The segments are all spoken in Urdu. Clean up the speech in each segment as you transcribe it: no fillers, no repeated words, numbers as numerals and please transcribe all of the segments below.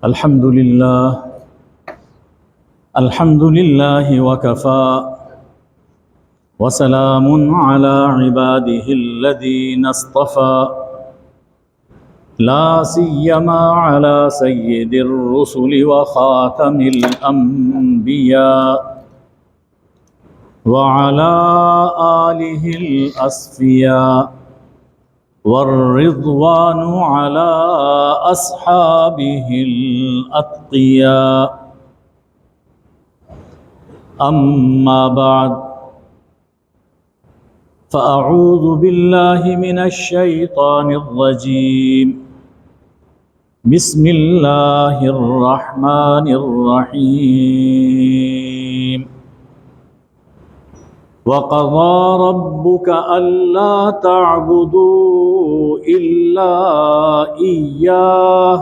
الحمد لله وكفى وسلام على عباده الذين اصطفى لا سيما على سيد الرسل وخاتم الأنبياء وعلى آله الأصفياء والرضوان على أصحابه الأتقياء. أما بعد فأعوذ بالله من الشيطان الرجيم. بسم الله الرحمن الرحيم. وقضى ربك ألا تعبدوا إلا إياه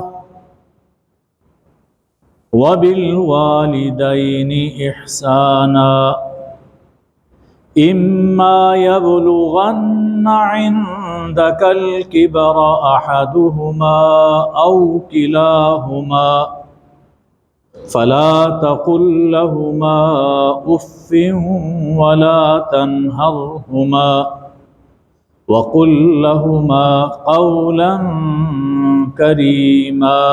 وبالوالدين إحسانا إما يبلغن عندك الكبر أحدهما أو كلاهما فلا تقل لهما أف ولا تنهرهما وقل لهما قولا كريما.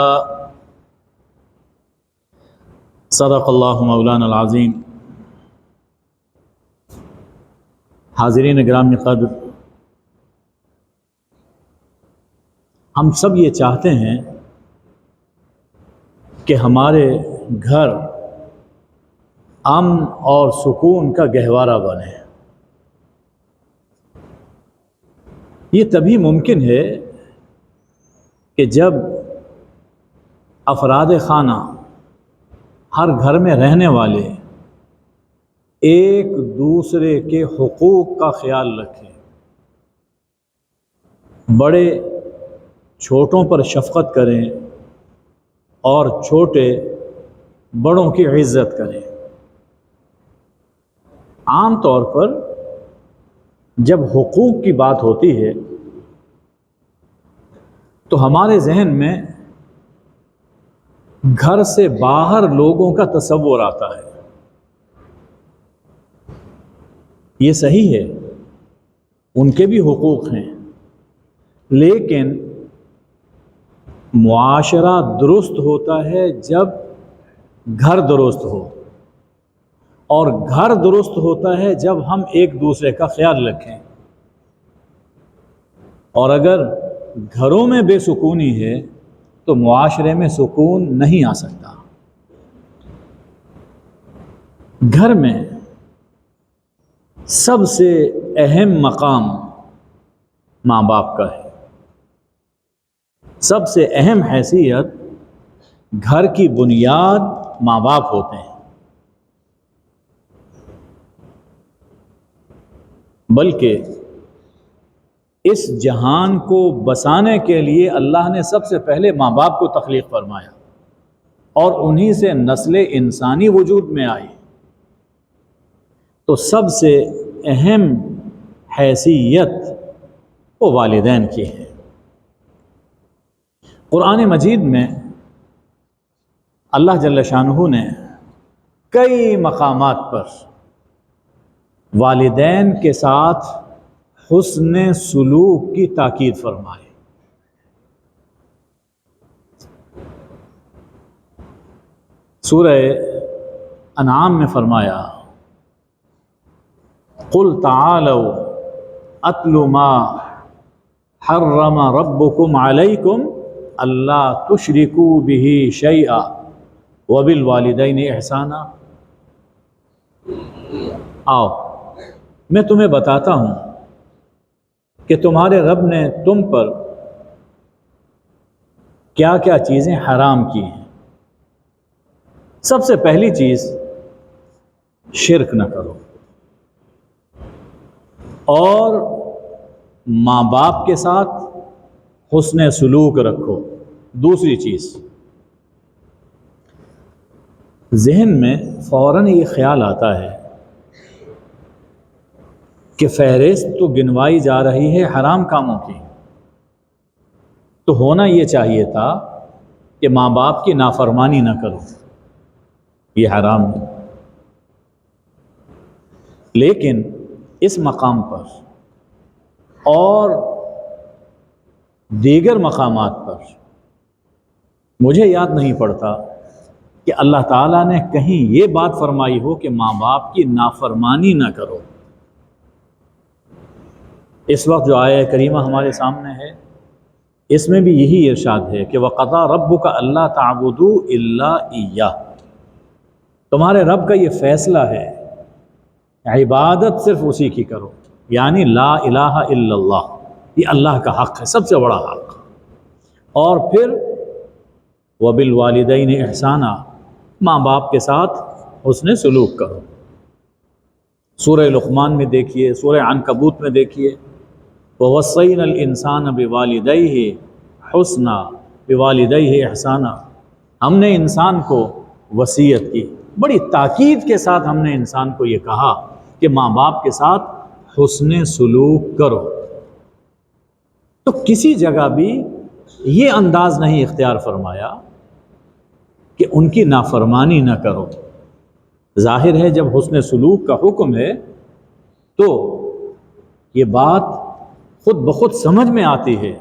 صدق اللہ مولانا العظیم. حاضرین گرامی قدر، ہم سب یہ چاہتے ہیں کہ ہمارے گھر امن اور سکون کا گہوارہ بنے. یہ تبھی ممکن ہے کہ جب افراد خانہ، ہر گھر میں رہنے والے ایک دوسرے کے حقوق کا خیال رکھیں، بڑے چھوٹوں پر شفقت کریں اور چھوٹے بڑوں کی عزت کریں. عام طور پر جب حقوق کی بات ہوتی ہے تو ہمارے ذہن میں گھر سے باہر لوگوں کا تصور آتا ہے. یہ صحیح ہے، ان کے بھی حقوق ہیں، لیکن معاشرہ درست ہوتا ہے جب گھر درست ہو، اور گھر درست ہوتا ہے جب ہم ایک دوسرے کا خیال رکھیں. اور اگر گھروں میں بے سکونی ہے تو معاشرے میں سکون نہیں آ سکتا. گھر میں سب سے اہم مقام ماں باپ کا ہے. سب سے اہم حیثیت گھر کی بنیاد ماں باپ ہوتے ہیں. بلکہ اس جہان کو بسانے کے لیے اللہ نے سب سے پہلے ماں باپ کو تخلیق فرمایا اور انہی سے نسل انسانی وجود میں آئی. تو سب سے اہم حیثیت وہ والدین کی ہے. قرآن مجید میں اللہ جل شانہ نے کئی مقامات پر والدین کے ساتھ حسن سلوک کی تاکید فرمائی. سورہ انعام میں فرمایا: قل تعالوا اتل ما حرم ربکم علیکم الا تشرکوا به شیئا وبالوالدین احسانا. آؤ میں تمہیں بتاتا ہوں کہ تمہارے رب نے تم پر کیا کیا چیزیں حرام کی ہیں. سب سے پہلی چیز شرک نہ کرو، اور ماں باپ کے ساتھ حسن سلوک رکھو. دوسری چیز، ذہن میں فوراً یہ خیال آتا ہے کہ فہرست تو گنوائی جا رہی ہے حرام کاموں کی، تو ہونا یہ چاہیے تھا کہ ماں باپ کی نافرمانی نہ کرو، یہ حرام ہے۔ لیکن اس مقام پر اور دیگر مقامات پر مجھے یاد نہیں پڑتا کہ اللہ تعالیٰ نے کہیں یہ بات فرمائی ہو کہ ماں باپ کی نافرمانی نہ کرو۔ اس وقت جو آیہ کریمہ ہمارے سامنے ہے، اس میں بھی یہی ارشاد ہے کہ وَقَضَىٰ رَبُّكَ أَلَّا تَعْبُدُوا إِلَّا إِيَّاهُ، تمہارے رب کا یہ فیصلہ ہے عبادت صرف اسی کی کرو، یعنی لا الہ الا اللہ، یہ اللہ کا حق ہے، سب سے بڑا حق۔ اور پھر وَبِالْوَالِدَيْنِ إِحْسَانًا، ماں باپ کے ساتھ حسن سلوک کرو۔ سورہ لقمان میں دیکھیے، سورہ عنکبوت میں دیکھیے، وَوَصَّيْنَا الْإِنسَانَ بِوَالِدَيْهِ حُسْنًا بِوَالِدَيْهِ إِحْسَانًا، ہم نے انسان کو وصیت کی، بڑی تاکید کے ساتھ ہم نے انسان کو یہ کہا کہ ماں باپ کے ساتھ حسن سلوک کرو۔ تو کسی جگہ بھی یہ انداز نہیں اختیار فرمایا کہ ان کی نافرمانی نہ کرو۔ ظاہر ہے جب حسن سلوک کا حکم ہے تو یہ بات خود بخود سمجھ میں آتی ہے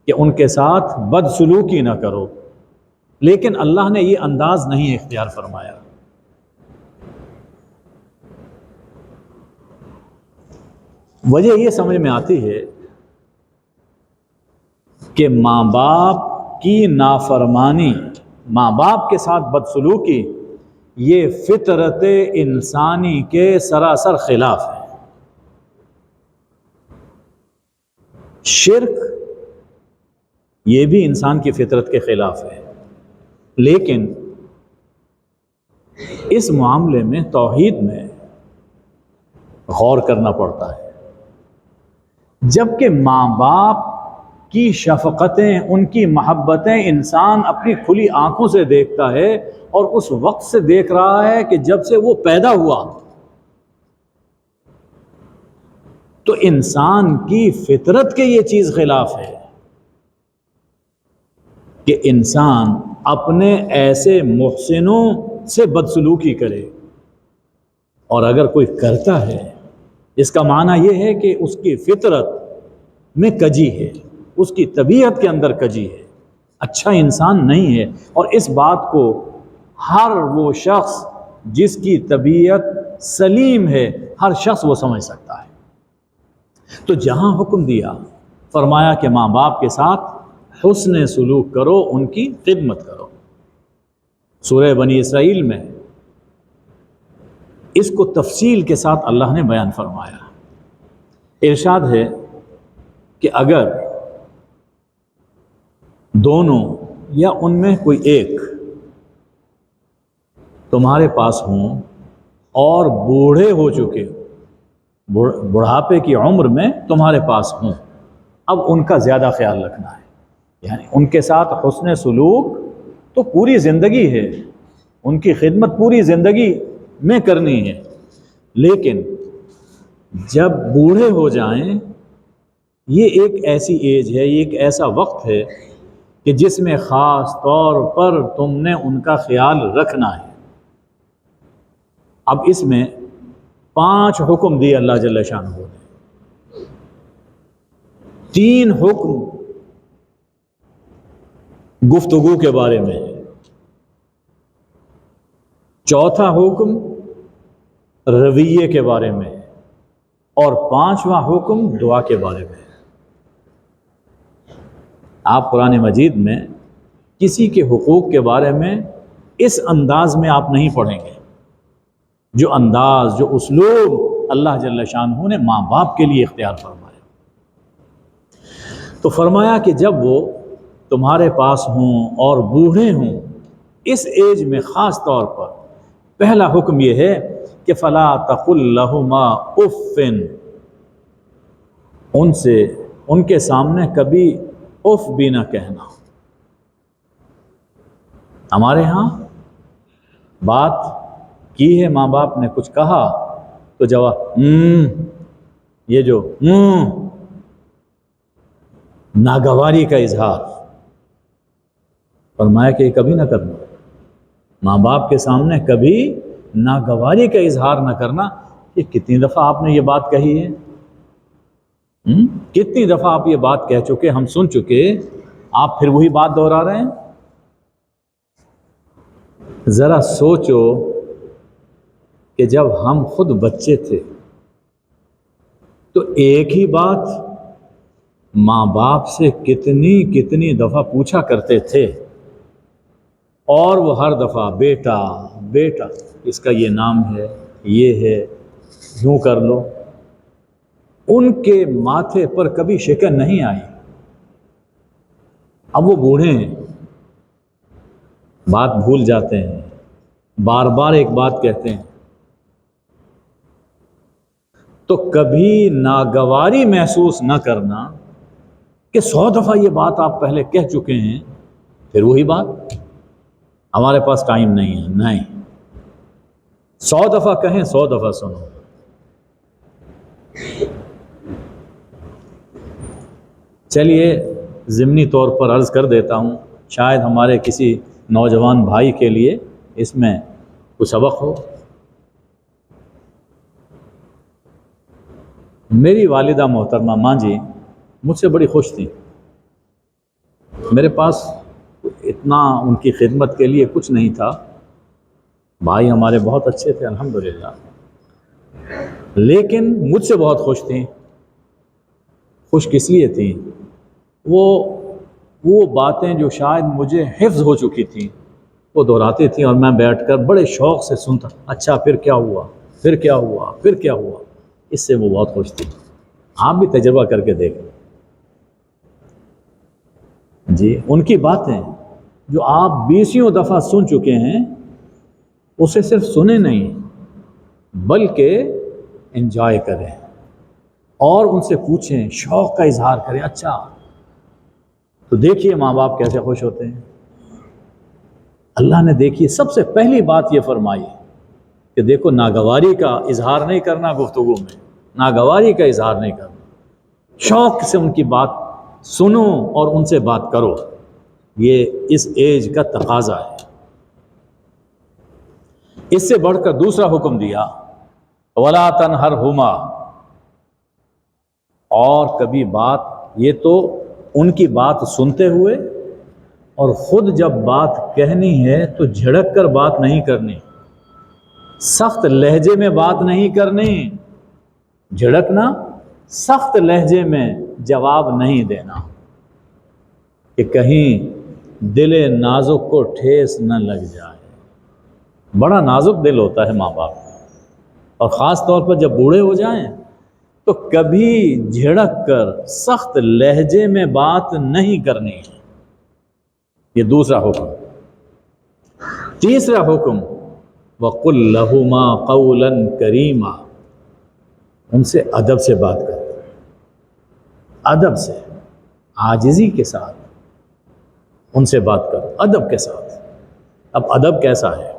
کہ ان کے ساتھ بد سلوکی نہ کرو، لیکن اللہ نے یہ انداز نہیں اختیار فرمایا۔ وجہ یہ سمجھ میں آتی ہے کہ ماں باپ کی نافرمانی، ماں باپ کے ساتھ بدسلوکی، یہ فطرت انسانی کے سراسر خلاف ہے۔ شرک یہ بھی انسان کی فطرت کے خلاف ہے، لیکن اس معاملے میں توحید میں غور کرنا پڑتا ہے۔ جبکہ ماں باپ کی شفقتیں، ان کی محبتیں انسان اپنی کھلی آنکھوں سے دیکھتا ہے، اور اس وقت سے دیکھ رہا ہے کہ جب سے وہ پیدا ہوا، تو انسان کی فطرت کے یہ چیز خلاف ہے کہ انسان اپنے ایسے محسنوں سے بدسلوکی کرے۔ اور اگر کوئی کرتا ہے، اس کا معنی یہ ہے کہ اس کی فطرت میں کجی ہے، اس کی طبیعت کے اندر کجی ہے، اچھا انسان نہیں ہے۔ اور اس بات کو ہر وہ شخص جس کی طبیعت سلیم ہے، ہر شخص وہ سمجھ سکتا ہے۔ تو جہاں حکم دیا، فرمایا کہ ماں باپ کے ساتھ حسن سلوک کرو، ان کی خدمت کرو۔ سورہ بنی اسرائیل میں اس کو تفصیل کے ساتھ اللہ نے بیان فرمایا۔ ارشاد ہے کہ اگر دونوں یا ان میں کوئی ایک تمہارے پاس ہوں اور بوڑھے ہو چکے، بڑھاپے کی عمر میں تمہارے پاس ہوں، اب ان کا زیادہ خیال رکھنا ہے، یعنی ان کے ساتھ حسن سلوک تو پوری زندگی ہے، ان کی خدمت پوری زندگی میں کرنی ہے، لیکن جب بوڑھے ہو جائیں، یہ ایک ایسی ایج ہے، یہ ایک ایسا وقت ہے کہ جس میں خاص طور پر تم نے ان کا خیال رکھنا ہے۔ اب اس میں 5 حکم دیے اللہ جل شانہ نے۔ 3 حکم گفتگو کے بارے میں ہے، 4تھا حکم رویے کے بارے میں ہے، اور 5واں حکم دعا کے بارے میں ہے۔ آپ قرآن مجید میں کسی کے حقوق کے بارے میں اس انداز میں آپ نہیں پڑھیں گے، جو انداز، جو اسلوب اللہ جل شانہ نے ماں باپ کے لیے اختیار فرمایا۔ تو فرمایا کہ جب وہ تمہارے پاس ہوں اور بوڑھے ہوں، اس ایج میں خاص طور پر پہلا حکم یہ ہے کہ فلا تقل لہما اف، ان کے سامنے کبھی اف بھی نہ کہنا۔ ہمارے ہاں بات کی ہے، ماں باپ نے کچھ کہا تو جواب یہ جو ناگواری کا اظہار، فرمایا کہ یہ کبھی نہ کرنا، ماں باپ کے سامنے کبھی ناگواری کا اظہار نہ کرنا۔ یہ کتنی دفعہ آپ نے یہ بات کہی ہے، کتنی دفعہ آپ یہ بات کہہ چکے، ہم سن چکے، آپ پھر وہی بات دہرا رہے ہیں۔ ذرا سوچو کہ جب ہم خود بچے تھے تو ایک ہی بات ماں باپ سے کتنی دفعہ پوچھا کرتے تھے، اور وہ ہر دفعہ بیٹا بیٹا، اس کا یہ نام ہے، یہ ہے، یوں کر لو۔ ان کے ماتھے پر کبھی شکن نہیں آئی۔ اب وہ بوڑھے ہیں، بات بھول جاتے ہیں، بار بار ایک بات کہتے ہیں، تو کبھی ناگواری محسوس نہ کرنا کہ 100 دفعہ یہ بات آپ پہلے کہہ چکے ہیں، پھر وہی بات ہمارے پاس ٹائم نہیں ہے۔ نہیں، 100 دفعہ کہیں، 100 دفعہ سنو۔ چلیے ضمنی طور پر عرض کر دیتا ہوں، شاید ہمارے کسی نوجوان بھائی کے لیے اس میں کچھ سبق ہو۔ میری والدہ محترمہ ماں جی مجھ سے بڑی خوش تھیں۔ میرے پاس اتنا ان کی خدمت کے لیے کچھ نہیں تھا، بھائی ہمارے بہت اچھے تھے الحمدللہ، لیکن مجھ سے بہت خوش تھیں۔ خوش کس لیے تھیں؟ وہ باتیں جو شاید مجھے حفظ ہو چکی تھیں وہ دہراتی تھیں، اور میں بیٹھ کر بڑے شوق سے سنتا، اچھا پھر کیا ہوا، پھر کیا ہوا، پھر کیا ہوا۔ اس سے وہ بہت خوش تھی۔ آپ بھی تجربہ کر کے دیکھیں جی، ان کی باتیں جو آپ 20 دفعہ سن چکے ہیں، اسے صرف سنیں نہیں بلکہ انجوائے کریں، اور ان سے پوچھیں، شوق کا اظہار کریں۔ اچھا تو دیکھیے ماں باپ کیسے خوش ہوتے ہیں۔ اللہ نے دیکھیے سب سے پہلی بات یہ فرمائی کہ دیکھو ناگواری کا اظہار نہیں کرنا، گفتگو میں ناگواری کا اظہار نہیں کرنا، شوق سے ان کی بات سنو اور ان سے بات کرو۔ یہ اس ایج کا تقاضا ہے۔ اس سے بڑھ کر دوسرا حکم دیا، وَلَا تَنْهَرْهُمَا، اور کبھی بات، یہ تو ان کی بات سنتے ہوئے، اور خود جب بات کہنی ہے تو جھڑک کر بات نہیں کرنی، سخت لہجے میں بات نہیں کرنی، جھڑکنا، سخت لہجے میں جواب نہیں دینا کہ کہیں دل نازک کو ٹھیس نہ لگ جائے۔ بڑا نازک دل ہوتا ہے ماں باپ، اور خاص طور پر جب بوڑھے ہو جائیں تو کبھی جھڑک کر سخت لہجے میں بات نہیں کرنی ہے۔ یہ دوسرا حکم۔ تیسرا حکم، وَقُلْ لَهُمَا قَوْلًا كَرِيمًا، ان سے ادب سے بات کرو، ادب سے، عاجزی کے ساتھ ان سے بات کرو، ادب کے ساتھ۔ اب ادب کیسا ہے؟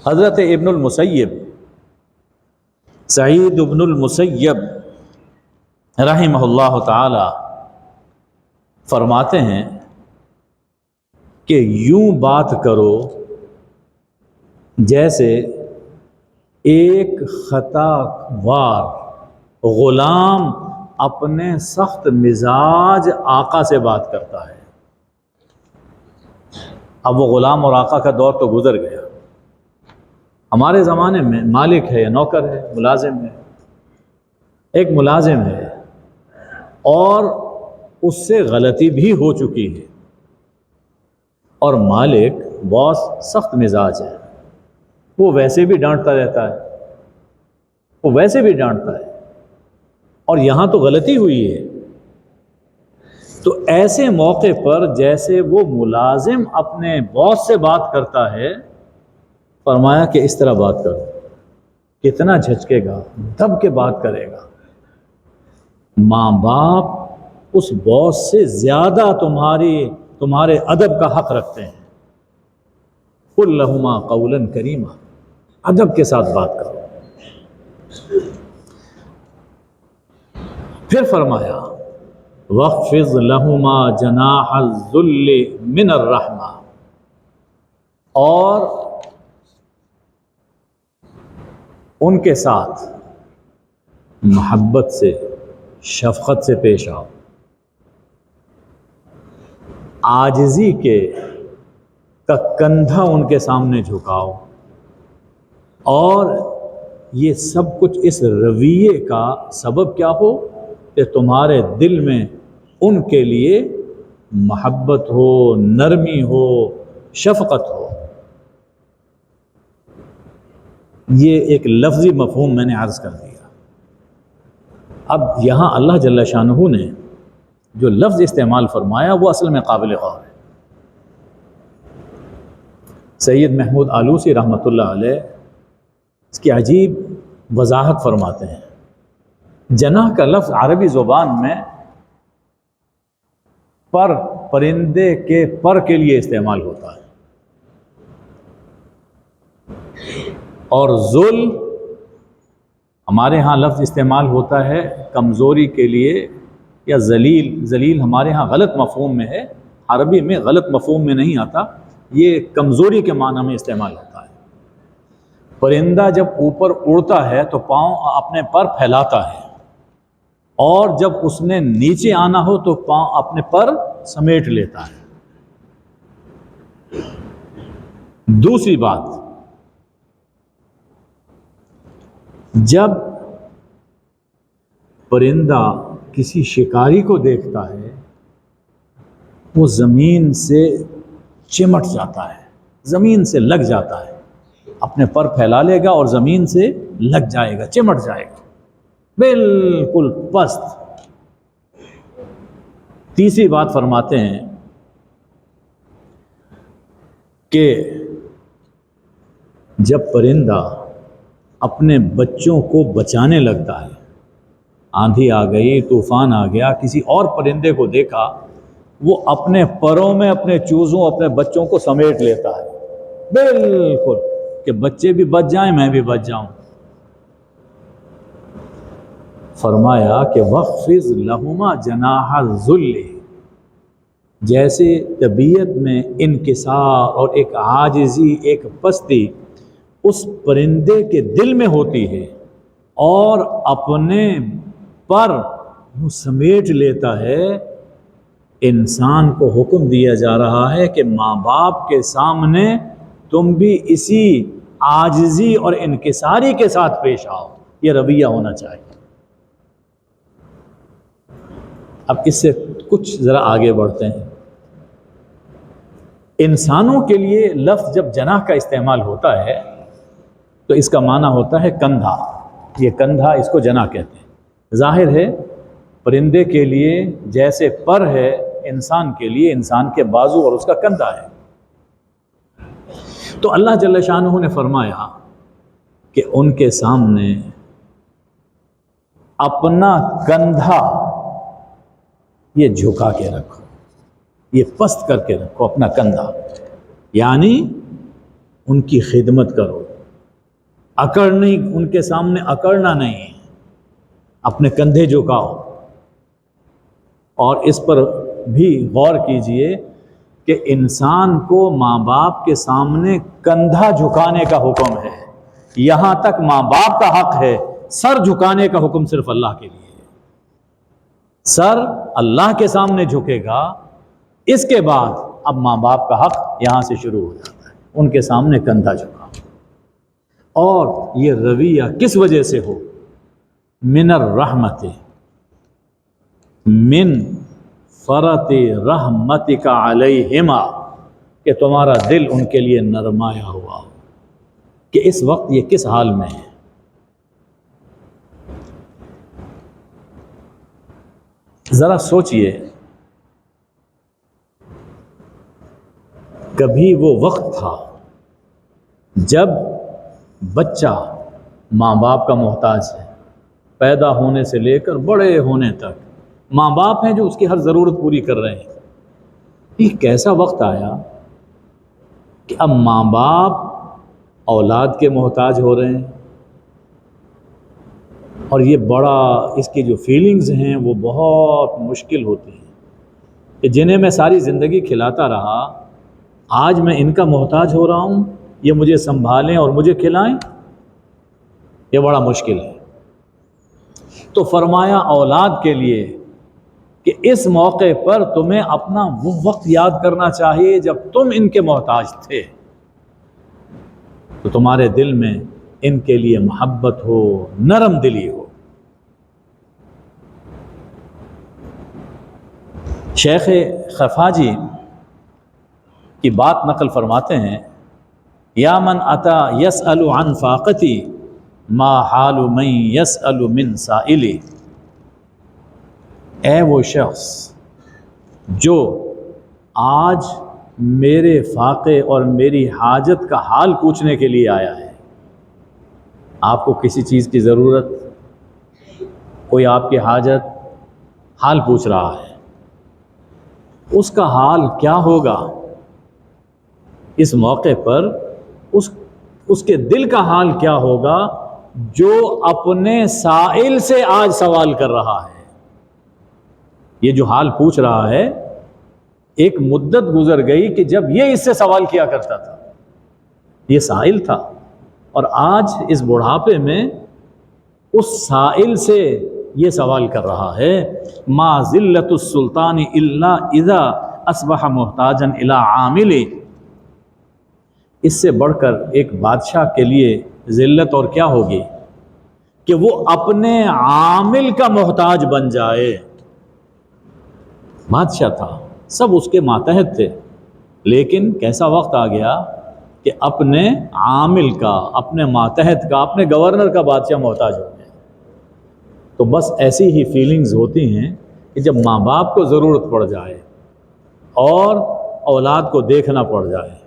حضرت ابن المسیب، سعید ابن المسیب رحمہ اللہ تعالی فرماتے ہیں کہ یوں بات کرو جیسے ایک خطا وار غلام اپنے سخت مزاج آقا سے بات کرتا ہے۔ اب وہ غلام اور آقا کا دور تو گزر گیا، ہمارے زمانے میں مالک ہے یا نوکر ہے، ملازم ہے۔ ایک ملازم ہے اور اس سے غلطی بھی ہو چکی ہے، اور مالک باس سخت مزاج ہے، وہ ویسے بھی ڈانٹتا رہتا ہے، وہ ویسے بھی ڈانٹتا ہے، اور یہاں تو غلطی ہوئی ہے۔ تو ایسے موقع پر جیسے وہ ملازم اپنے باس سے بات کرتا ہے، فرمایا کہ اس طرح بات کرو، کتنا جھجکے گا، دب کے بات کرے گا۔ ماں باپ اس باس سے زیادہ تمہارے ادب کا حق رکھتے ہیں۔ قُلْ لَهُمَا قَوْلًا كَرِيمًا، ادب کے ساتھ بات کرو۔ پھر فرمایا وَاخْفِضْ لَهُمَا جَنَاحَ الذُّلِّ مِنَ الرَّحْمَةِ، اور ان کے ساتھ محبت سے، شفقت سے پیش آؤ، عاجزی کا کندھا ان کے سامنے جھکاؤ، اور یہ سب کچھ اس رویے کا سبب کیا ہو کہ تمہارے دل میں ان کے لیے محبت ہو، نرمی ہو، شفقت ہو۔ یہ ایک لفظی مفہوم میں نے عرض کر دیا۔ اب یہاں اللہ جل شانہ نے جو لفظ استعمال فرمایا وہ اصل میں قابل غور ہے۔ سید محمود آلوسی رحمۃ اللہ علیہ اس کی عجیب وضاحت فرماتے ہیں۔ جناح کا لفظ عربی زبان میں پرندے کے پر کے لیے استعمال ہوتا ہے، اور ذل ہمارے ہاں لفظ استعمال ہوتا ہے کمزوری کے لیے، یا ذلیل ہمارے ہاں غلط مفہوم میں ہے، عربی میں غلط مفہوم میں نہیں آتا، یہ کمزوری کے معنی میں استعمال ہوتا ہے۔ پرندہ جب اوپر اڑتا ہے تو پاؤں اپنے پر پھیلاتا ہے، اور جب اس نے نیچے آنا ہو تو پاؤں اپنے پر سمیٹ لیتا ہے۔ دوسری بات، جب پرندہ کسی شکاری کو دیکھتا ہے وہ زمین سے چمٹ جاتا ہے، زمین سے لگ جاتا ہے، اپنے پر پھیلا لے گا اور زمین سے لگ جائے گا، چمٹ جائے گا، بالکل پست۔ تیسری بات فرماتے ہیں کہ جب پرندہ اپنے بچوں کو بچانے لگتا ہے، آندھی آ گئی، طوفان آ گیا، کسی اور پرندے کو دیکھا، وہ اپنے پروں میں اپنے چوزوں، اپنے بچوں کو سمیٹ لیتا ہے، بالکل کہ بچے بھی بچ جائیں، میں بھی بچ جاؤں۔ فرمایا کہ وَاخْفِضْ لَهُمَا جَنَاحَ الذُّلِّ، جیسے طبیعت میں انکسار اور ایک عاجزی، ایک پستی اس پرندے کے دل میں ہوتی ہے، اور اپنے پر وہ سمیٹ لیتا ہے، انسان کو حکم دیا جا رہا ہے کہ ماں باپ کے سامنے تم بھی اسی عاجزی اور انکساری کے ساتھ پیش آؤ، یہ رویہ ہونا چاہیے۔ اب اس سے کچھ ذرا آگے بڑھتے ہیں۔ انسانوں کے لیے لفظ جب جناح کا استعمال ہوتا ہے تو اس کا معنی ہوتا ہے کندھا، یہ کندھا، اس کو جناح کہتے ہیں۔ ظاہر ہے پرندے کے لیے جیسے پر ہے، انسان کے لیے انسان کے بازو اور اس کا کندھا ہے۔ تو اللہ جل شانہ نے فرمایا کہ ان کے سامنے اپنا کندھا یہ جھکا کے رکھو، یہ پست کر کے رکھو اپنا کندھا، یعنی ان کی خدمت کرو، اکڑ نہیں، ان کے سامنے اکڑنا نہیں، اپنے کندھے جھکاؤ۔ اور اس پر بھی غور کیجئے کہ انسان کو ماں باپ کے سامنے کندھا جھکانے کا حکم ہے، یہاں تک ماں باپ کا حق ہے، سر جھکانے کا حکم صرف اللہ کے لیے ہے۔ سر اللہ کے سامنے جھکے گا، اس کے بعد اب ماں باپ کا حق یہاں سے شروع ہو جاتا ہے، ان کے سامنے کندھا جھکا۔ اور یہ رویہ کس وجہ سے ہو؟ من الرحمت، من فرط رحمتک علیہما، کہ تمہارا دل ان کے لیے نرمایا ہوا ہو کہ اس وقت یہ کس حال میں ہے۔ ذرا سوچئے، کبھی وہ وقت تھا جب بچہ ماں باپ کا محتاج ہے، پیدا ہونے سے لے کر بڑے ہونے تک ماں باپ ہیں جو اس کی ہر ضرورت پوری کر رہے ہیں۔ یہ کیسا وقت آیا کہ اب ماں باپ اولاد کے محتاج ہو رہے ہیں، اور یہ بڑا اس کی جو فیلنگز ہیں وہ بہت مشکل ہوتی ہیں کہ جنہیں میں ساری زندگی کھلاتا رہا، آج میں ان کا محتاج ہو رہا ہوں، یہ مجھے سنبھالیں اور مجھے کھلائیں، یہ بڑا مشکل ہے۔ تو فرمایا اولاد کے لیے کہ اس موقع پر تمہیں اپنا وہ وقت یاد کرنا چاہیے جب تم ان کے محتاج تھے، تو تمہارے دل میں ان کے لیے محبت ہو، نرم دلی ہو۔ شیخ خفاجی کی بات نقل فرماتے ہیں، یا من اتا یسأل عن فاقتی ما حال من یسأل من سائلی، اے وہ شخص جو آج میرے فاقے اور میری حاجت کا حال پوچھنے کے لیے آیا ہے۔ آپ کو کسی چیز کی ضرورت، کوئی آپ کی حاجت، حال پوچھ رہا ہے، اس کا حال کیا ہوگا اس موقع پر، اس کے دل کا حال کیا ہوگا جو اپنے سائل سے آج سوال کر رہا ہے۔ یہ جو حال پوچھ رہا ہے، ایک مدت گزر گئی کہ جب یہ اس سے سوال کیا کرتا تھا، یہ سائل تھا، اور آج اس بڑھاپے میں اس سائل سے یہ سوال کر رہا ہے، ما ذلت السلطان الا اذا اصبح محتاجا الی عامل۔ اس سے بڑھ کر ایک بادشاہ کے لیے ذلت اور کیا ہوگی کہ وہ اپنے عامل کا محتاج بن جائے۔ بادشاہ تھا، سب اس کے ماتحت تھے، لیکن کیسا وقت آ گیا کہ اپنے عامل کا، اپنے ماتحت کا، اپنے گورنر کا بادشاہ محتاج ہو گیا۔ تو بس ایسی ہی فیلنگز ہوتی ہیں کہ جب ماں باپ کو ضرورت پڑ جائے اور اولاد کو دیکھنا پڑ جائے،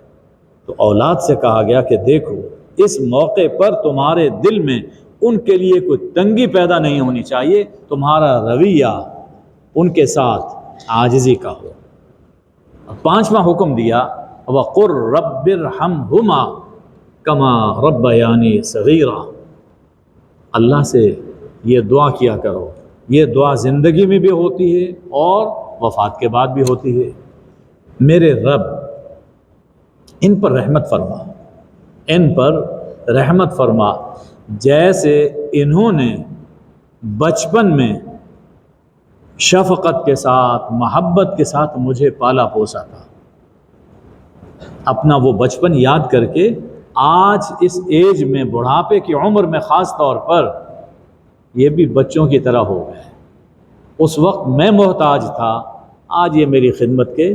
تو اولاد سے کہا گیا کہ دیکھو اس موقع پر تمہارے دل میں ان کے لیے کوئی تنگی پیدا نہیں ہونی چاہیے، تمہارا رویہ ان کے ساتھ عاجزی کا ہو۔ پانچواں حکم دیا، وَقُلْ رَبِّ ارْحَمْهُمَا كَمَا رَبَّيَانِي صَغِيرًا۔ اللہ سے یہ دعا کیا کرو، یہ دعا زندگی میں بھی ہوتی ہے اور وفات کے بعد بھی ہوتی ہے، میرے رب ان پر رحمت فرما، ان پر رحمت فرما، جیسے انہوں نے بچپن میں شفقت کے ساتھ، محبت کے ساتھ مجھے پالا پوسا تھا۔ اپنا وہ بچپن یاد کر کے آج اس ایج میں، بڑھاپے کی عمر میں خاص طور پر، یہ بھی بچوں کی طرح ہو گئے۔ اس وقت میں محتاج تھا، آج یہ میری خدمت کے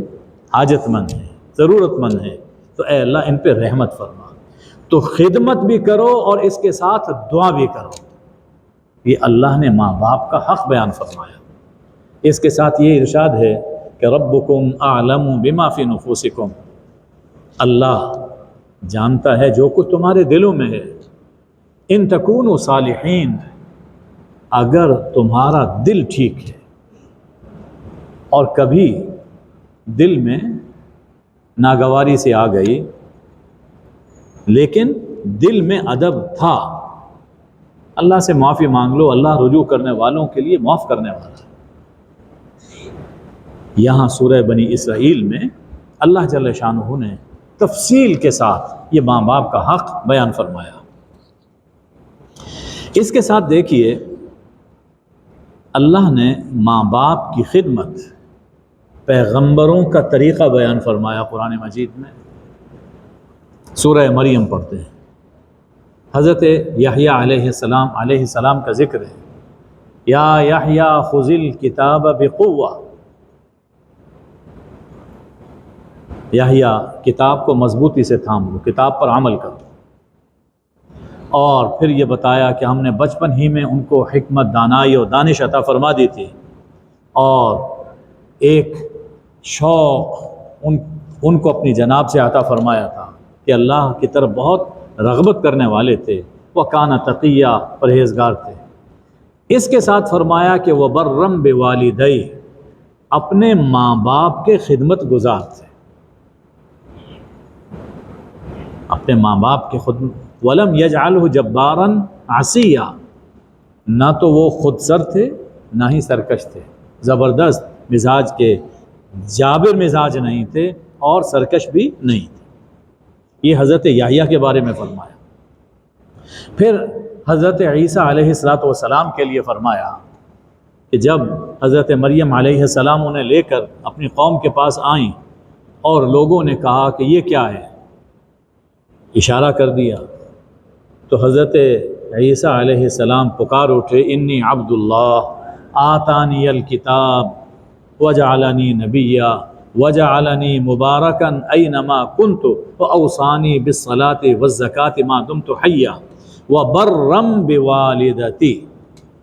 حاجت مند ہیں، ضرورت مند ہیں، تو اے اللہ ان پہ رحمت فرما۔ تو خدمت بھی کرو اور اس کے ساتھ دعا بھی کرو۔ یہ اللہ نے ماں باپ کا حق بیان فرمایا۔ اس کے ساتھ یہ ارشاد ہے کہ ربکم اعلم بما فی نفوسکم، اللہ جانتا ہے جو کچھ تمہارے دلوں میں ہے۔ ان تکونوا صالحین، اگر تمہارا دل ٹھیک ہے اور کبھی دل میں ناگواری سے آ گئی لیکن دل میں ادب تھا، اللہ سے معافی مانگ لو، اللہ رجوع کرنے والوں کے لیے معاف کرنے والا ہے۔ یہاں سورہ بنی اسرائیل میں اللہ جل شانہ نے تفصیل کے ساتھ یہ ماں باپ کا حق بیان فرمایا۔ اس کے ساتھ دیکھیے اللہ نے ماں باپ کی خدمت، پیغمبروں کا طریقہ بیان فرمایا قرآن مجید میں۔ سورہ مریم پڑھتے ہیں، حضرت یحییٰ علیہ السلام کا ذکر ہے، یا یحییٰ خذ الکتاب بقوہ، یحییٰ کتاب کو مضبوطی سے تھام لو، کتاب پر عمل کرو۔ اور پھر یہ بتایا کہ ہم نے بچپن ہی میں ان کو حکمت، دانائی اور دانش عطا فرما دی تھی، اور ایک شوق ان کو اپنی جناب سے عطا فرمایا تھا کہ اللہ کی طرف بہت رغبت کرنے والے تھے، وَكَانَ تَقِيًّا، پرہیزگار تھے۔ اس کے ساتھ فرمایا کہ وَبَرًّا بِوَالِدَيْهِ، اپنے ماں باپ کے خدمت گزار تھے، اپنے ماں باپ کے خدمت۔ وَلَمْ يَجْعَلْهُ جَبَّارًا عَصِيًّا، نہ تو وہ خود سر تھے نہ ہی سرکش تھے، زبردست مزاج کے، جابر مزاج نہیں تھے اور سرکش بھی نہیں تھے۔ یہ حضرت یحییٰ کے بارے میں فرمایا۔ پھر حضرت عیسیٰ علیہ السلام کے لیے فرمایا کہ جب حضرت مریم علیہ السلام انہیں لے کر اپنی قوم کے پاس آئیں اور لوگوں نے کہا کہ یہ کیا ہے، اشارہ کر دیا، تو حضرت عیسیٰ علیہ السلام پکار اٹھے، انی عبد اللہ آتانی الکتاب وجعلنی نبیا وجعلنی مبارکا اینما کنت واوصانی بالصلاۃ والزکاۃ ما دمت حیا وبرا بوالدتی،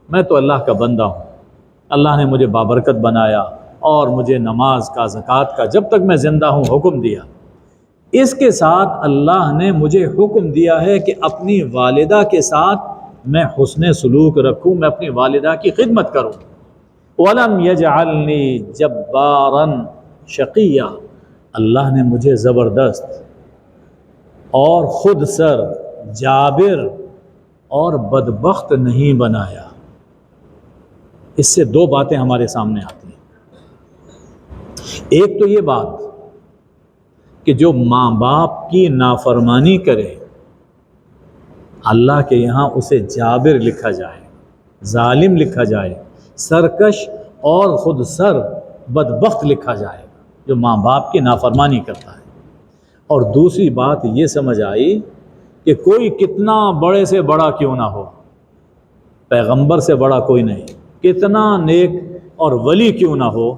میں تو اللہ کا بندہ ہوں، اللہ نے مجھے بابرکت بنایا اور مجھے نماز کا، زکوٰۃ کا جب تک میں زندہ ہوں حکم دیا۔ اس کے ساتھ اللہ نے مجھے حکم دیا ہے کہ اپنی والدہ کے ساتھ میں حسن سلوک رکھوں، میں اپنی والدہ کی خدمت کروں۔ وَلَمْ يَجْعَلْنِي جَبَّارًا شَقِيًّا، اللہ نے مجھے زبردست اور خود سر، جابر اور بدبخت نہیں بنایا۔ اس سے دو باتیں ہمارے سامنے آتی ہیں۔ ایک تو یہ بات کہ جو ماں باپ کی نافرمانی کرے اللہ کے یہاں اسے جابر لکھا جائے، ظالم لکھا جائے، سرکش اور خود سر بدبخت لکھا جائے جو ماں باپ کی نافرمانی کرتا ہے۔ اور دوسری بات یہ سمجھ آئی کہ کوئی کتنا بڑے سے بڑا کیوں نہ ہو، پیغمبر سے بڑا کوئی نہیں، کتنا نیک اور ولی کیوں نہ ہو،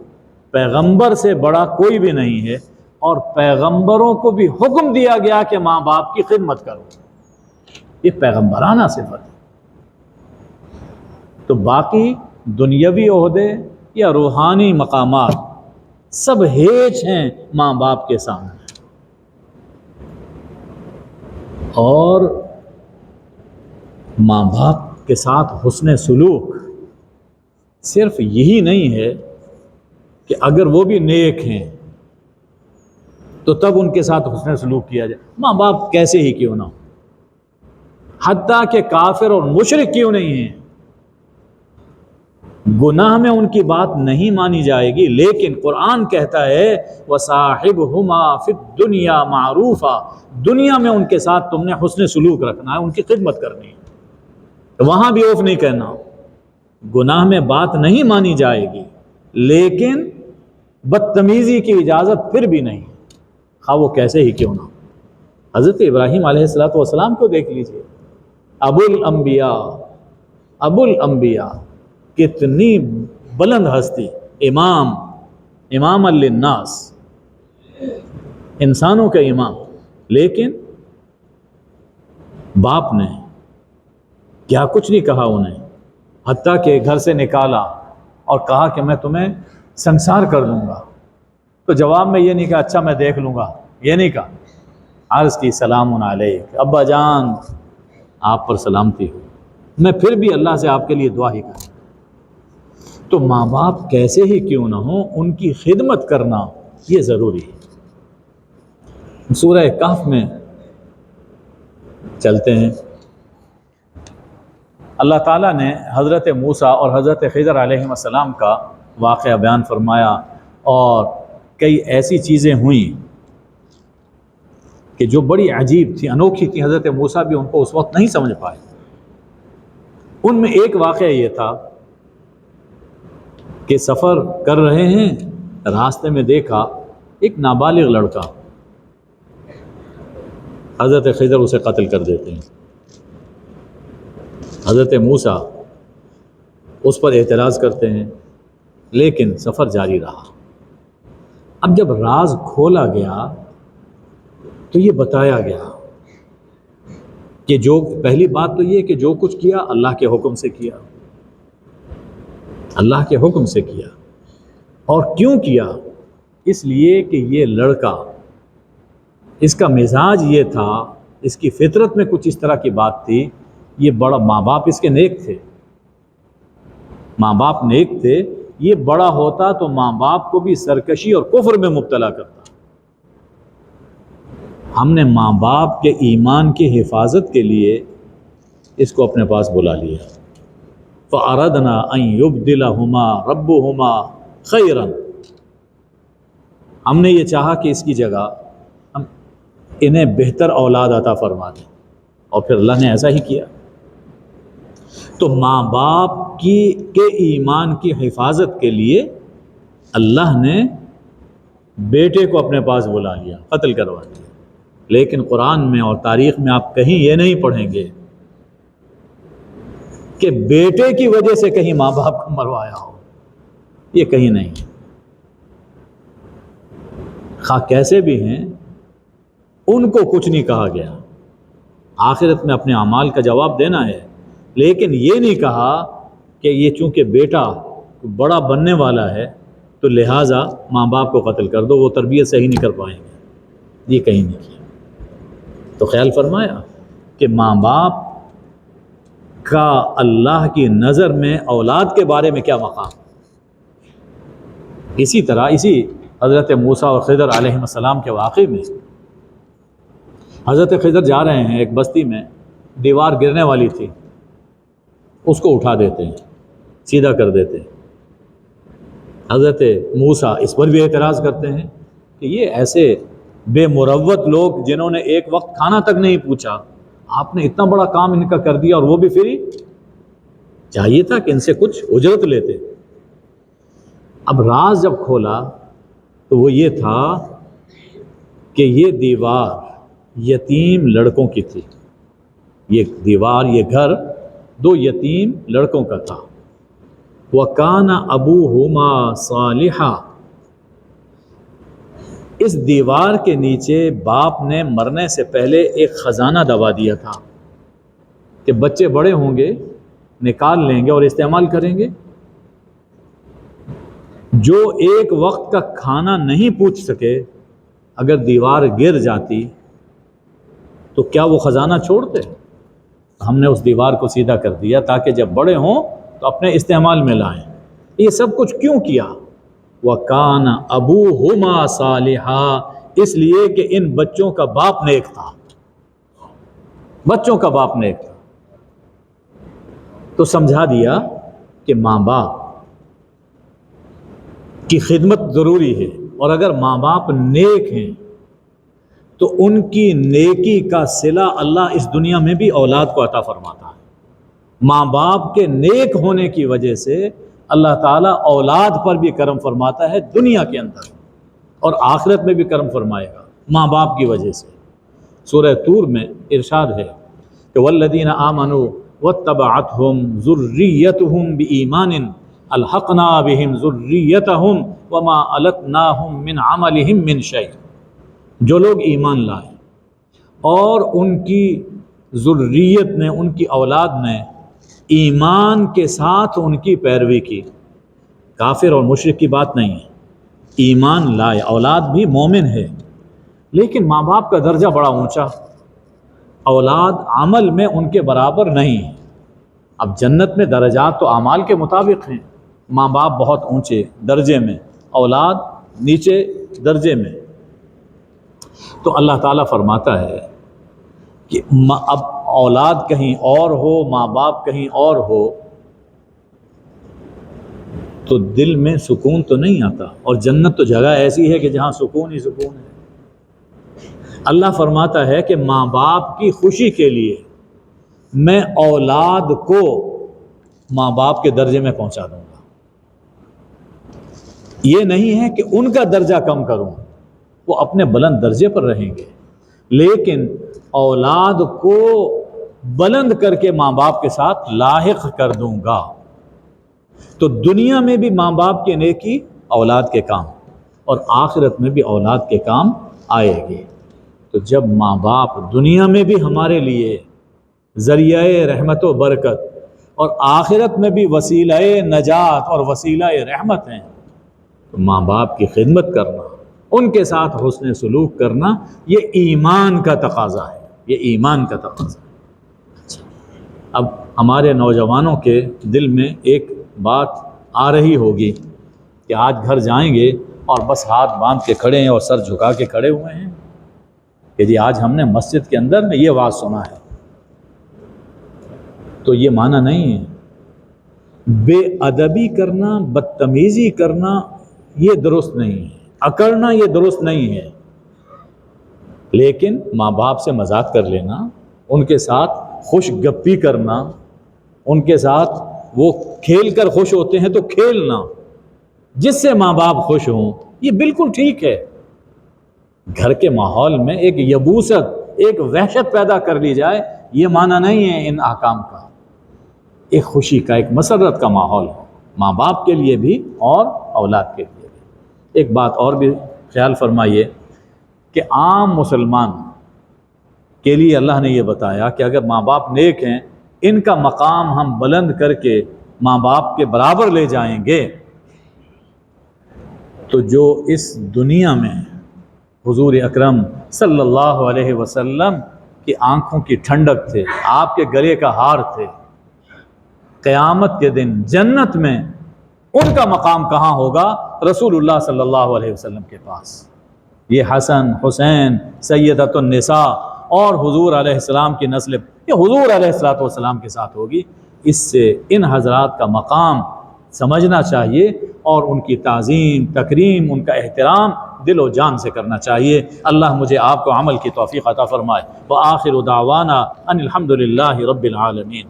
پیغمبر سے بڑا کوئی بھی نہیں ہے، اور پیغمبروں کو بھی حکم دیا گیا کہ ماں باپ کی خدمت کرو، یہ پیغمبرانہ صفت ہے۔ تو باقی دنیاوی عہدے یا روحانی مقامات سب ہیچ ہیں ماں باپ کے سامنے۔ اور ماں باپ کے ساتھ حسن سلوک صرف یہی نہیں ہے کہ اگر وہ بھی نیک ہیں تو تب ان کے ساتھ حسن سلوک کیا جائے، ماں باپ کیسے ہی کیوں نہ ہو، حتیٰ کہ کافر اور مشرک کیوں نہیں ہیں، گناہ میں ان کی بات نہیں مانی جائے گی، لیکن قرآن کہتا ہے وَصَاحِبْهُمَا فِي الدُّنْيَا مَعْرُوفًا، دنیا میں ان کے ساتھ تم نے حسن سلوک رکھنا ہے، ان کی خدمت کرنی ہے، وہاں بھی اوف نہیں کرنا، گناہ میں بات نہیں مانی جائے گی لیکن بدتمیزی کی اجازت پھر بھی نہیں، خواہ وہ کیسے ہی کیوں نہ ہو۔ حضرت ابراہیم علیہ السلام کو دیکھ لیجئے، ابو الانبیاء کتنی بلند ہستی، امام للناس، انسانوں کا امام، لیکن باپ نے کیا کچھ نہیں کہا انہیں، حتیٰ کہ گھر سے نکالا اور کہا کہ میں تمہیں سنسار کر دوں گا، تو جواب میں یہ نہیں کہا اچھا میں دیکھ لوں گا، یہ نہیں کہا، عرض کی سلام علیک، ابا جان آپ پر سلامتی ہو، میں پھر بھی اللہ سے آپ کے لیے دعا ہی کروں۔ تو ماں باپ کیسے ہی کیوں نہ ہوں، ان کی خدمت کرنا یہ ضروری ہے۔ سورہ کہف میں چلتے ہیں، اللہ تعالیٰ نے حضرت موسیٰ اور حضرت خضر علیہ السلام کا واقعہ بیان فرمایا، اور کئی ایسی چیزیں ہوئیں کہ جو بڑی عجیب تھی، انوکھی تھی، حضرت موسیٰ بھی ان کو اس وقت نہیں سمجھ پائے۔ ان میں ایک واقعہ یہ تھا کہ سفر کر رہے ہیں، راستے میں دیکھا ایک نابالغ لڑکا، حضرت خضر اسے قتل کر دیتے ہیں، حضرت موسیٰ اس پر اعتراض کرتے ہیں، لیکن سفر جاری رہا۔ اب جب راز کھولا گیا تو یہ بتایا گیا کہ جو پہلی بات تو یہ کہ جو کچھ کیا اللہ کے حکم سے کیا، اللہ کے حکم سے کیا، اور کیوں کیا؟ اس لیے کہ یہ لڑکا، اس کا مزاج یہ تھا، اس کی فطرت میں کچھ اس طرح کی بات تھی، یہ بڑا، ماں باپ اس کے نیک تھے، ماں باپ نیک تھے، یہ بڑا ہوتا تو ماں باپ کو بھی سرکشی اور کفر میں مبتلا کرتا۔ ہم نے ماں باپ کے ایمان کی حفاظت کے لیے اس کو اپنے پاس بلا لیا، فَأَرَدْنَا أَن يُبْدِلَهُمَا رَبُّهُمَا خَيْرًا، ہم نے یہ چاہا کہ اس کی جگہ ہم انہیں بہتر اولاد عطا فرما دیں، اور پھر اللہ نے ایسا ہی کیا۔ تو ماں باپ کے ایمان کی حفاظت کے لیے اللہ نے بیٹے کو اپنے پاس بلا لیا، قتل کروا دیا۔ لیکن قرآن میں اور تاریخ میں آپ کہیں یہ نہیں پڑھیں گے کہ بیٹے کی وجہ سے کہیں ماں باپ کو مروایا ہو، یہ کہیں نہیں۔ خواہ کیسے بھی ہیں ان کو کچھ نہیں کہا گیا، آخرت میں اپنے اعمال کا جواب دینا ہے، لیکن یہ نہیں کہا کہ یہ چونکہ بیٹا بڑا بننے والا ہے تو لہٰذا ماں باپ کو قتل کر دو، وہ تربیت صحیح نہیں کر پائیں گے، یہ کہیں نہیں کیا۔ تو خیال فرمایا کہ ماں باپ کا اللہ کی نظر میں اولاد کے بارے میں کیا مقام۔ اسی طرح اسی حضرت موسیٰ اور خضر علیہ السلام کے واقعے میں حضرت خضر جا رہے ہیں ایک بستی میں، دیوار گرنے والی تھی، اس کو اٹھا دیتے ہیں، سیدھا کر دیتے ہیں۔ حضرت موسیٰ اس پر بھی اعتراض کرتے ہیں کہ یہ ایسے بے مروت لوگ جنہوں نے ایک وقت کھانا تک نہیں پوچھا، آپ نے اتنا بڑا کام ان کا کر دیا، اور وہ بھی فری، چاہیے تھا کہ ان سے کچھ اجرت لیتے۔ اب راز جب کھولا تو وہ یہ تھا کہ یہ دیوار یتیم لڑکوں کی تھی، یہ دیوار، یہ گھر 2 یتیم لڑکوں کا تھا۔ وَكَانَ أَبُوهُمَا صَالِحًا، اس دیوار کے نیچے باپ نے مرنے سے پہلے ایک خزانہ دبا دیا تھا کہ بچے بڑے ہوں گے نکال لیں گے اور استعمال کریں گے۔ جو ایک وقت کا کھانا نہیں پوچھ سکے، اگر دیوار گر جاتی تو کیا وہ خزانہ چھوڑتے؟ ہم نے اس دیوار کو سیدھا کر دیا تاکہ جب بڑے ہوں تو اپنے استعمال میں لائیں۔ یہ سب کچھ کیوں کیا؟ وَكَانَ أَبُوهُمَا صَالِحًا، اس لیے کہ ان بچوں کا باپ نیک تھا، بچوں کا باپ نیک تھا۔ تو سمجھا دیا کہ ماں باپ کی خدمت ضروری ہے، اور اگر ماں باپ نیک ہیں تو ان کی نیکی کا صلہ اللہ اس دنیا میں بھی اولاد کو عطا فرماتا ہے۔ ماں باپ کے نیک ہونے کی وجہ سے اللہ تعالیٰ اولاد پر بھی کرم فرماتا ہے دنیا کے اندر، اور آخرت میں بھی کرم فرمائے گا ماں باپ کی وجہ سے۔ سورہ طور میں ارشاد ہے کہ والذین آمنوا واتبعتہم ذریتہم بایمان الحقنا بہم ذریتہم وما التناہم من عملہم من شیء، جو لوگ ایمان لائے اور ان کی ذریت نے، ان کی اولاد نے ایمان کے ساتھ ان کی پیروی کی، کافر اور مشرک کی بات نہیں ہے، ایمان لائے، اولاد بھی مومن ہے، لیکن ماں باپ کا درجہ بڑا اونچا، اولاد عمل میں ان کے برابر نہیں ہے۔ اب جنت میں درجات تو اعمال کے مطابق ہیں، ماں باپ بہت اونچے درجے میں، اولاد نیچے درجے میں۔ تو اللہ تعالیٰ فرماتا ہے کہ اب اولاد کہیں اور ہو، ماں باپ کہیں اور ہو تو دل میں سکون تو نہیں آتا، اور جنت تو جگہ ایسی ہے کہ جہاں سکون ہی سکون ہے۔ اللہ فرماتا ہے کہ ماں باپ کی خوشی کے لیے میں اولاد کو ماں باپ کے درجے میں پہنچا دوں گا، یہ نہیں ہے کہ ان کا درجہ کم کروں، وہ اپنے بلند درجے پر رہیں گے، لیکن اولاد کو بلند کر کے ماں باپ کے ساتھ لاحق کر دوں گا۔ تو دنیا میں بھی ماں باپ کی نیکی اولاد کے کام، اور آخرت میں بھی اولاد کے کام آئے گی۔ تو جب ماں باپ دنیا میں بھی ہمارے لیے ذریعہ رحمت و برکت اور آخرت میں بھی وسیلہ نجات اور وسیلہ رحمت ہیں، تو ماں باپ کی خدمت کرنا، ان کے ساتھ حسن سلوک کرنا، یہ ایمان کا تقاضا ہے، یہ ایمان کا تقاضا ہے۔ اب ہمارے نوجوانوں کے دل میں ایک بات آ رہی ہوگی کہ آج گھر جائیں گے اور بس ہاتھ باندھ کے کھڑے ہیں اور سر جھکا کے کھڑے ہوئے ہیں کہ جی آج ہم نے مسجد کے اندر میں یہ واعظ سنا ہے، تو یہ معنی نہیں ہے۔ بے ادبی کرنا، بدتمیزی کرنا یہ درست نہیں ہے، اکڑنا یہ درست نہیں ہے، لیکن ماں باپ سے مذاق کر لینا، ان کے ساتھ خوش گپی کرنا، ان کے ساتھ وہ کھیل کر خوش ہوتے ہیں تو کھیلنا، جس سے ماں باپ خوش ہوں، یہ بالکل ٹھیک ہے۔ گھر کے ماحول میں ایک یبوست، ایک وحشت پیدا کر لی جائے، یہ معنی نہیں ہے ان احکام کا۔ ایک خوشی کا، ایک مسرت کا ماحول ہو، ماں باپ کے لیے بھی اور اولاد کے لیے بھی۔ ایک بات اور بھی خیال فرمائیے کہ عام مسلمان کے لیے اللہ نے یہ بتایا کہ اگر ماں باپ نیک ہیں، ان کا مقام ہم بلند کر کے ماں باپ کے برابر لے جائیں گے، تو جو اس دنیا میں حضور اکرم صلی اللہ علیہ وسلم کی آنکھوں کی ٹھنڈک تھے، آپ کے گلے کا ہار تھے، قیامت کے دن جنت میں ان کا مقام کہاں ہوگا؟ رسول اللہ صلی اللہ علیہ وسلم کے پاس۔ یہ حسن، حسین، سیدۃ النساء اور حضور علیہ السلام کی نسل یہ حضور علیہ السلام کے ساتھ ہوگی۔ اس سے ان حضرات کا مقام سمجھنا چاہیے اور ان کی تعظیم، تکریم، ان کا احترام دل و جان سے کرنا چاہیے۔ اللہ مجھے آپ کو عمل کی توفیق عطا فرمائے۔ وآخر دعوانا ان الحمد للہ رب العالمین۔